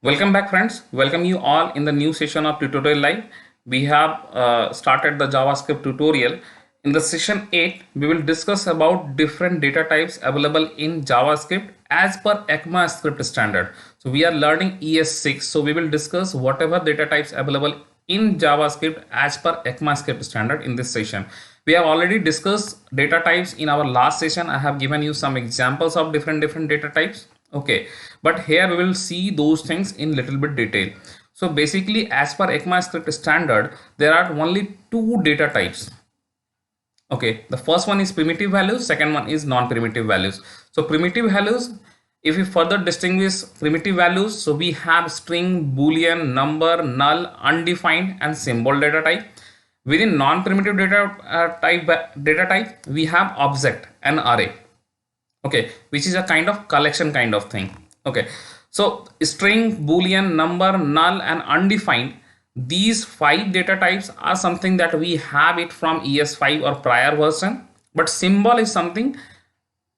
Welcome back, friends. Welcome you all in the new session of Tutorial Live. We have started the JavaScript tutorial. In the session 8, we will discuss about different data types available in JavaScript as per ECMAScript standard. So we are learning ES6. So we will discuss whatever data types available in JavaScript as per ECMAScript standard in this session. We have already discussed data types in our last session. I have given you some examples of different data types. Okay, but here we will see those things in little bit detail. So basically, as per ECMAScript standard, there are only two data types. Okay, the first one is primitive values, second one is non-primitive values. So primitive values, if we further distinguish primitive values, so we have string, boolean, number, null, undefined, and symbol data type. Within non-primitive data type, we have object and array. Okay, which is a kind of collection kind of thing. Okay, so string, boolean, number, null, and undefined, these five data types are something that we have it from ES5 or prior version, but symbol is something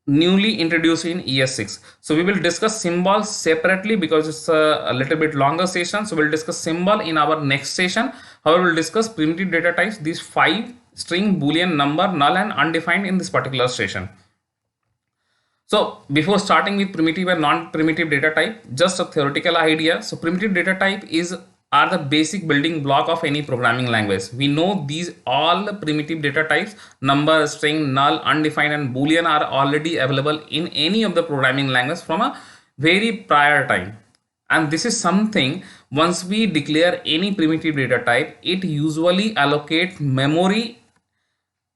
newly introduced in ES6. So we will discuss symbols separately because it's a little bit longer session. So we'll discuss symbol in our next session. However, we'll discuss primitive data types, these five: string, boolean, number, null, and undefined, in this particular session. So before starting with primitive and non-primitive data type, just a theoretical idea. So primitive data type are the basic building block of any programming language. We know these all primitive data types, number, string, null, undefined, and boolean, are already available in any of the programming language from a very prior time. And this is something, once we declare any primitive data type, it usually allocates memory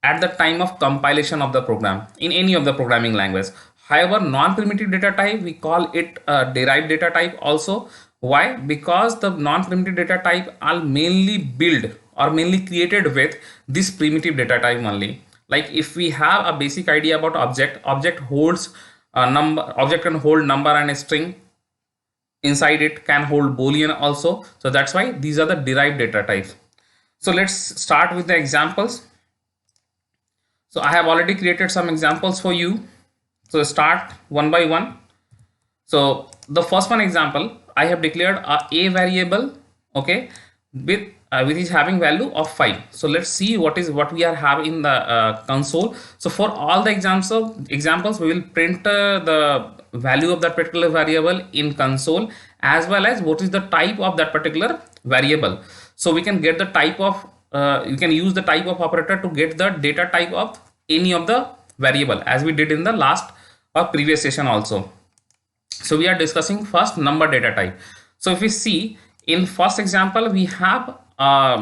at the time of compilation of the program in any of the programming language. However, non-primitive data type, we call it a derived data type also. Why? Because the non-primitive data type are mainly built or mainly created with this primitive data type only. Like if we have a basic idea about object holds a number, object can hold number and a string. Inside it can hold boolean also. So that's why these are the derived data types. So let's start with the examples. So I have already created some examples for you. So start one by one. So the first one example, I have declared a variable, okay, with which is having value of 5. So let's see what we are having in the console. So for all the examples, we will print the value of that particular variable in console, as well as what is the type of that particular variable. So we can get the type of you can use the type of operator to get the data type of any of the variable, as we did in the last or previous session also. So we are discussing first number data type. So if we see in first example, we have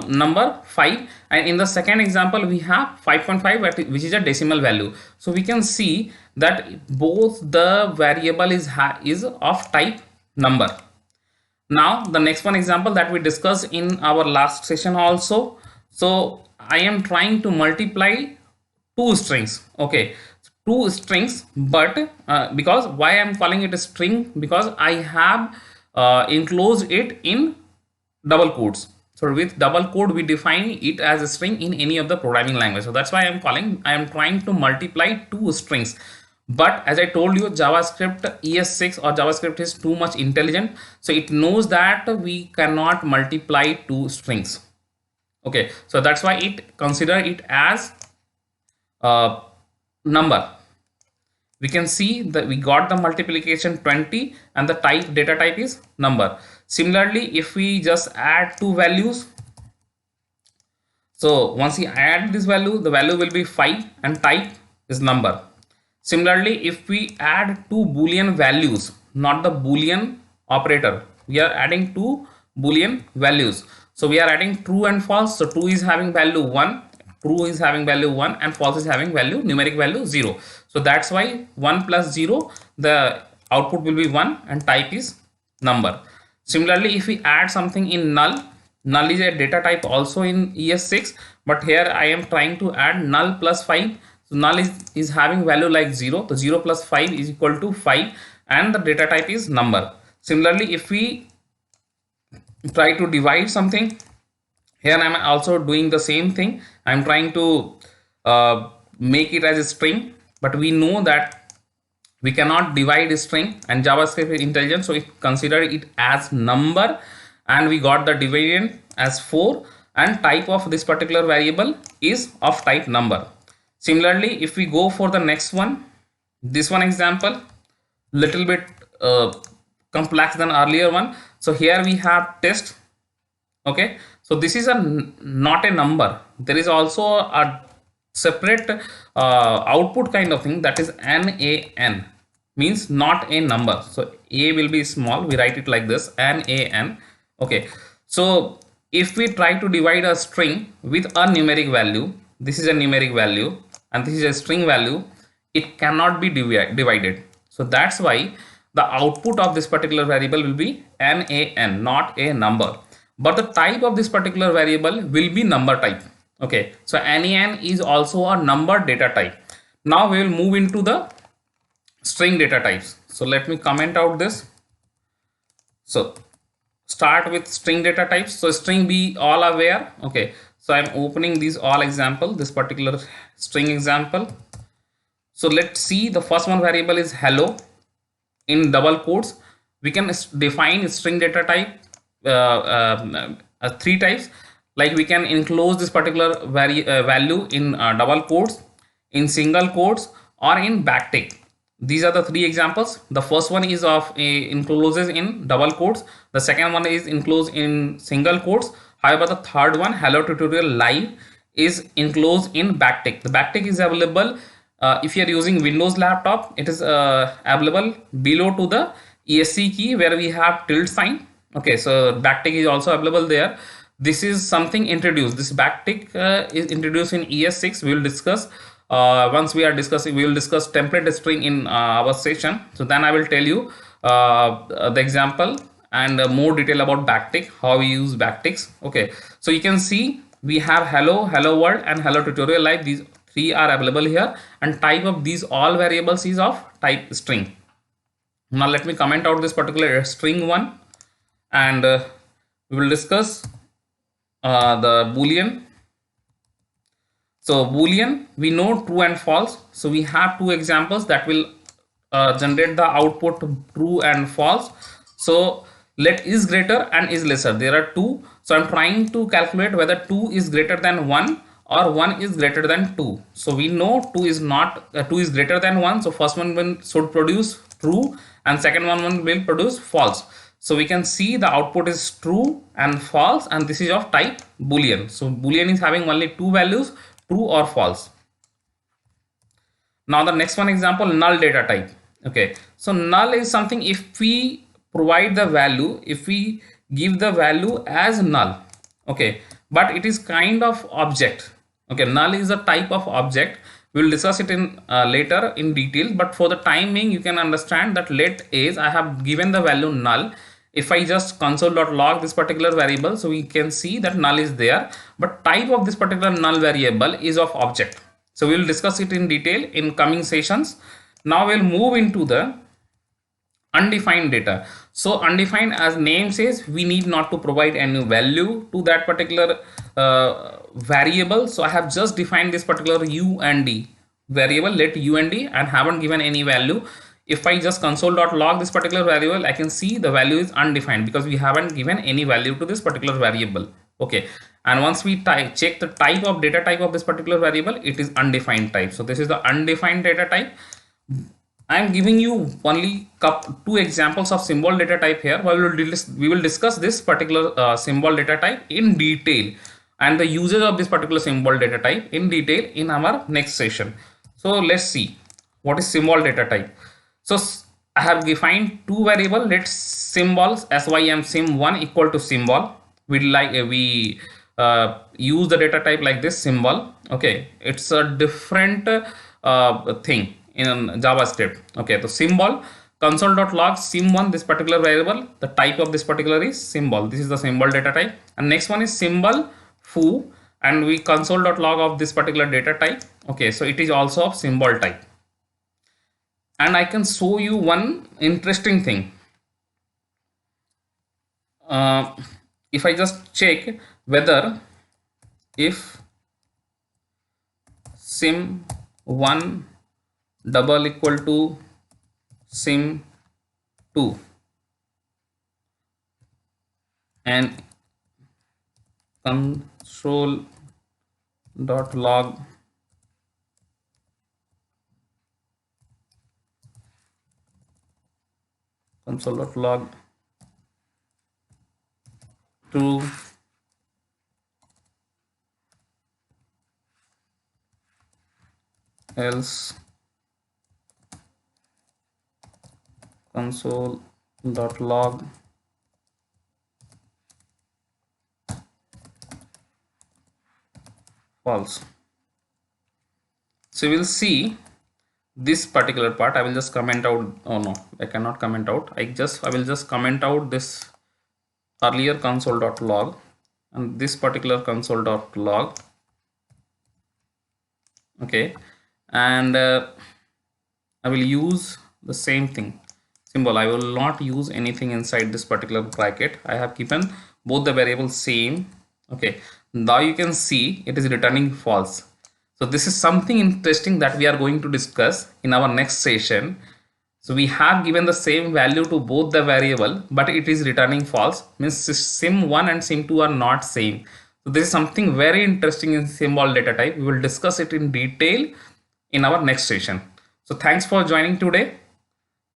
number 5, and in the second example we have 5.5, which is a decimal value. So we can see that both the variable is of type number. Now the next one example that we discussed in our last session also. So I am trying to multiply two strings. Okay, two strings, but because why I'm calling it a string, because I have enclosed it in double quotes. So with double quote, we define it as a string in any of the programming language. So that's why I am trying to multiply two strings. But as I told you, JavaScript ES6 or JavaScript is too much intelligent. So it knows that we cannot multiply two strings. Okay, so that's why it consider it as number. We can see that we got the multiplication 20 and the data type is number. Similarly, if we just add two values, so once we add this value, the value will be 5 and type is number. Similarly, if we add two boolean values, not the boolean operator, we are adding two boolean values. So we are adding true and false. So true is having value 1, true is having value 1, and false is having value, numeric value 0. So that's why 1 plus 0, the output will be 1 and type is number. Similarly, if we add something in null, null is a data type also in ES6, but here I am trying to add null plus 5. So null is having value like 0. So 0 plus 5 is equal to 5 and the data type is number. Similarly, if we try to divide something, here I am also doing the same thing. I am trying to make it as a string, but we know that We cannot divide a string, and JavaScript is intelligent, so it considered it as number, and we got the dividend as 4, and type of this particular variable is of type number. Similarly, if we go for the next one, this one example, little bit complex than earlier one. So here we have test. Okay, so this is not a number. There is also a separate output kind of thing, that is NaN, means not a number. So a will be small, we write it like this, NaN. Okay, so if we try to divide a string with a numeric value, this is a numeric value and this is a string value, it cannot be divided. So that's why the output of this particular variable will be NaN, not a number, but the type of this particular variable will be number type. Okay, so NaN is also a number data type. Now we will move into the string data types. So let me comment out this. So start with string data types. So string, be all aware. Okay, so I'm opening these all example, this particular string example. So let's see, the first one variable is hello in double quotes. We can define string data type three types. Like we can enclose this particular value in double quotes, in single quotes, or in backtick. These are the three examples. The first one is of encloses in double quotes. The second one is enclosed in single quotes. However, the third one, hello tutorial live, is enclosed in backtick. The backtick is available if you are using Windows laptop. It is available below to the ESC key where we have tilde sign. Okay, so backtick is also available there. This is something introduced. This backtick is introduced in ES6. We will discuss once we are discussing. We will discuss template string in our session. So then I will tell you the example and more detail about backtick, how we use backticks. Okay, so you can see we have hello, hello world, and hello tutorial live. These three are available here, and type of these all variables is of type string. Now let me comment out this particular string one, and we will discuss the boolean. So boolean, we know true and false. So we have two examples that will generate the output true and false. So let is greater and is lesser, there are two. So I'm trying to calculate whether 2 is greater than 1 or 1 is greater than 2. So we know 2 is not 2 is greater than 1. So first one should produce true and second one will produce false. So we can see the output is true and false, and this is of type boolean. So boolean is having only two values, true or false. Now the next one example, null data type. Okay, so null is something if we provide the value, if we give the value as null. Okay, but it is kind of object. Okay, null is a type of object. We will discuss it in later in detail, but for the time being you can understand that let is, I have given the value null. If I just console.log this particular variable, so we can see that null is there, but type of this particular null variable is of object. So we will discuss it in detail in coming sessions. Now we'll move into the undefined data. So undefined, as name says, we need not to provide any value to that particular variable. So I have just defined this particular UND variable, let UND, and haven't given any value. If I just console.log this particular variable, I can see the value is undefined because we haven't given any value to this particular variable. Okay, and once we check the type of data type of this particular variable, it is undefined type. So this is the undefined data type. I am giving you only two examples of symbol data type here. We will discuss this particular symbol data type in detail and the uses of this particular symbol data type in detail in our next session. So let's see what is symbol data type. So I have defined two variables. Let's symbols sym sim1 equal to symbol. We use the data type like this, symbol. Okay, it's a different thing in JavaScript. Okay, so symbol, console.log sim1, this particular variable, the type of this particular is symbol. This is the symbol data type. And next one is symbol foo, and we console.log of this particular data type. Okay, so it is also of symbol type. And I can show you one interesting thing. If I just check whether if sim1 double equal to sim2 and console.log true, else console.log false. So we will see this particular part. I will just comment out. Oh no, I cannot comment out. I will just comment out this earlier console.log and this particular console.log. Okay, and I will use the same thing symbol. I will not use anything inside this particular bracket. I have given both the variables same. Okay, now you can see it is returning false. So this is something interesting that we are going to discuss in our next session. So we have given the same value to both the variable, but it is returning false, means sim1 and sim2 are not same. So this is something very interesting in symbol data type. We will discuss it in detail in our next session. So thanks for joining today.